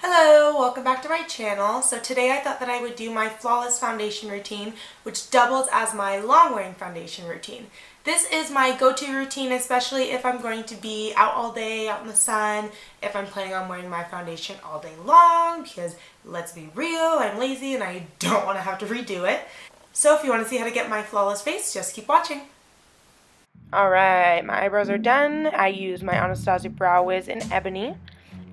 Hello, welcome back to my channel. So today I thought that I would do my flawless foundation routine, which doubles as my long-wearing foundation routine. This is my go-to routine, especially if I'm going to be out all day, out in the sun, if I'm planning on wearing my foundation all day long, because let's be real, I'm lazy and I don't want to have to redo it. So if you want to see how to get my flawless face, just keep watching. Alright, my eyebrows are done. I use my Anastasia Brow Wiz in Ebony.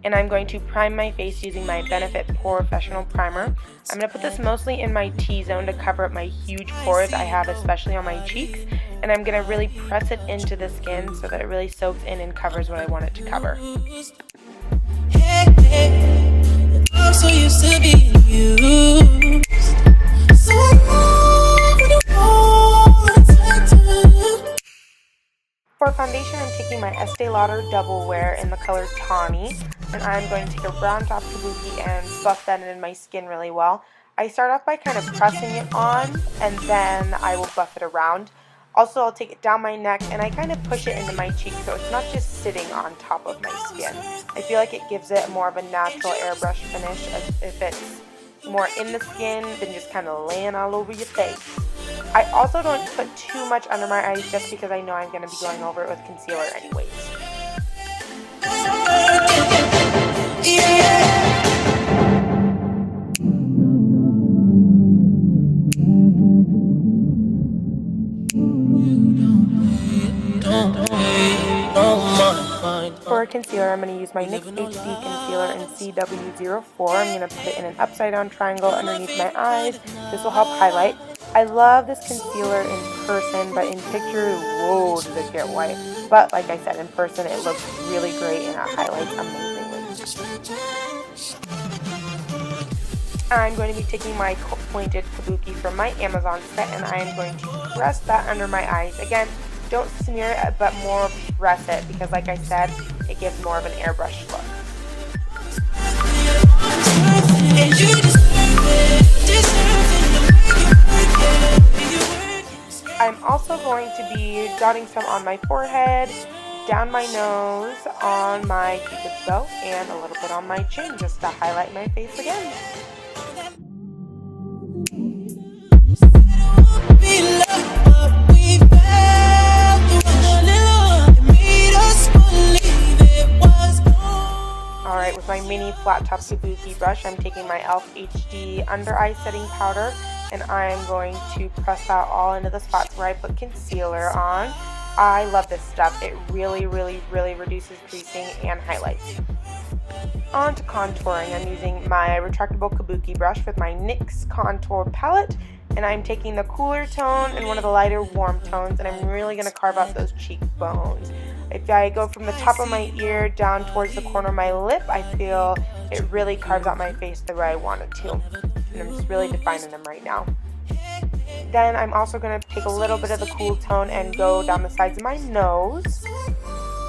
And I'm going to prime my face using my Benefit POREfessional primer. I'm going to put this mostly in my T-zone to cover up my huge pores I have, especially on my cheeks. And I'm going to really press it into the skin so that it really soaks in and covers what I want it to cover. For foundation, I'm taking my Estee Lauder Double Wear in the color Tawny, and I'm going to take a brown top kabuki and buff that in my skin really well. I start off by kind of pressing it on, and then I will buff it around. Also, I'll take it down my neck, and I kind of push it into my cheek, so it's not just sitting on top of my skin. I feel like it gives it more of a natural airbrush finish, as if it's more in the skin than just kind of laying all over your face. I also don't put too much under my eyes just because I know I'm going to be going over it with concealer anyways. For concealer, I'm going to use my Nyx HD Concealer in CW04. I'm going to put it in an upside down triangle underneath my eyes. This will help highlight. I love this concealer in person, but in picture, whoa, does it get white. But like I said, in person, it looks really great and it highlights amazingly. I'm going to be taking my pointed kabuki from my Amazon set, and I am going to press that under my eyes. Again, don't smear it, but more press it, because like I said, it gives more of an airbrush look. I'm also going to be dotting some on my forehead, down my nose, on my cupid's bow, and a little bit on my chin, just to highlight my face again. Alright, with my mini flat top kabuki brush, I'm taking my e.l.f. HD Undereye setting powder, and I'm going to press that all into the spots where I put concealer on. I love this stuff. It really reduces creasing and highlights. On to contouring, I'm using my retractable kabuki brush with my NYX contour palette, and I'm taking the cooler tone and one of the lighter warm tones, and I'm really going to carve out those cheekbones. If I go from the top of my ear down towards the corner of my lip, I feel it really carves out my face the way I want it to. And I'm just really defining them right now. Then I'm also going to take a little bit of the cool tone and go down the sides of my nose.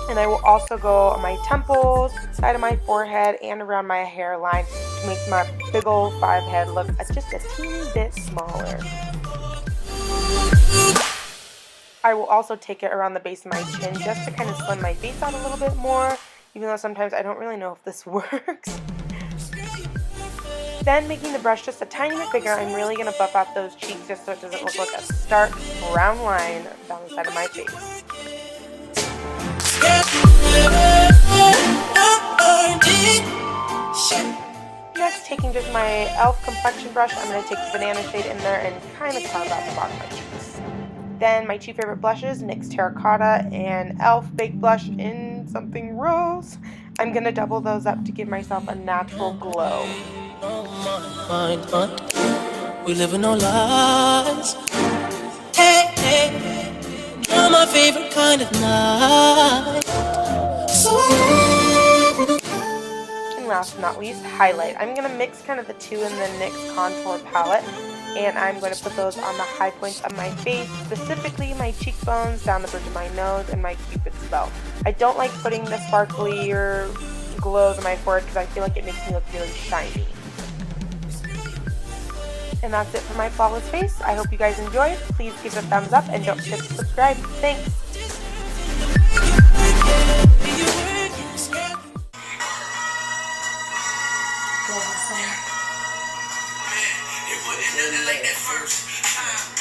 And I will also go on my temples, side of my forehead, and around my hairline to make my big old 5 head look just a teeny bit smaller. I will also take it around the base of my chin just to kind of slim my face out a little bit more, even though sometimes I don't really know if this works. Then, making the brush just a tiny bit bigger, I'm really going to buff out those cheeks just so it doesn't look like a stark brown line down the side of my face. Next, taking just my e.l.f. complexion brush, I'm going to take the banana shade in there and kind of carve out the bottom of my cheeks. Then my two favorite blushes, NYX Terra Cotta and e.l.f. Baked Blush in something rose. I'm going to double those up to give myself a natural glow. We live in our lives. Hey, hey, you're my favorite kind of night. And last but not least, highlight. I'm going to mix kind of the two in the NYX contour palette, and I'm going to put those on the high points of my face, specifically my cheekbones, down the bridge of my nose, and my cupid's bow. I don't like putting the sparkly or glows on my forehead because I feel like it makes me look really shiny. And that's it for my flawless face. I hope you guys enjoyed. Please give it a thumbs up and don't forget to subscribe. Thanks! Go ahead, son. Man, it wasn't nothing like that first time.